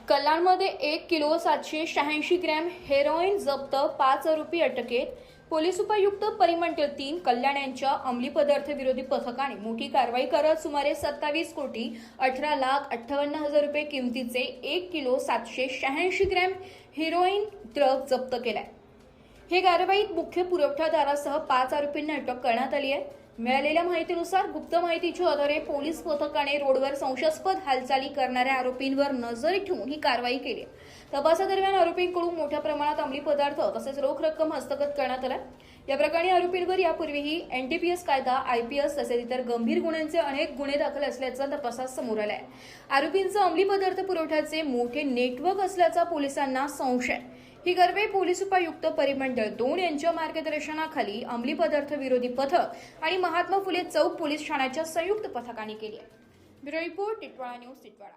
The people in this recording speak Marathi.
कल्याणमध्ये 1 किलो 786 ग्रॅम हेरोईन जप्त, 5 आरोपी अटकेत. पोलीस उपायुक्त परिमंडळ 3 कल्याण यांच्या अंमली पदार्थ विरोधी पथकाने मोठी कारवाई करत सुमारे 27,18,58,000 रुपये किमतीचे 1 किलो 786 ग्रॅम हेरोईन ड्रग जप्त केलाय. हे कारवाईत मुख्य पुरवठादारासह 5 आरोपींना अटक करण्यात आली आहे. मिळालेल्या माहितीनुसार गुप्त माहितीच्या आधारे पोलीस पथकाने रोडवर संशयास्पद हालचाली करणाऱ्या आरोपींवर नजर ठेवून ही कारवाई केली. तपासादरम्यान आरोपींकडून मोठ्या प्रमाणात अंमली पदार्थ तसेच रोख रक्कम हस्तगत करण्यात आल्या. या प्रकरणी आरोपींवर यापूर्वीही एनडीपीएस कायदा, आयपीएस तसेच इतर गंभीर गुन्ह्यांचे अनेक गुन्हे दाखल असल्याचा तपासात समोर आलाय. आरोपींचं अंमली पदार्थ पुरवठ्याचे मोठे नेटवर्क असल्याचा पोलिसांना संशय. ही कारवाई पोलीस उपायुक्त परिमंडळ 2 यांच्या मार्गदर्शनाखाली अंमली पदार्थ विरोधी पथक आणि महात्मा फुले चौक पोलीस ठाण्याच्या संयुक्त पथकाने केली आहे. Bureau report, Titwala news, Titwala.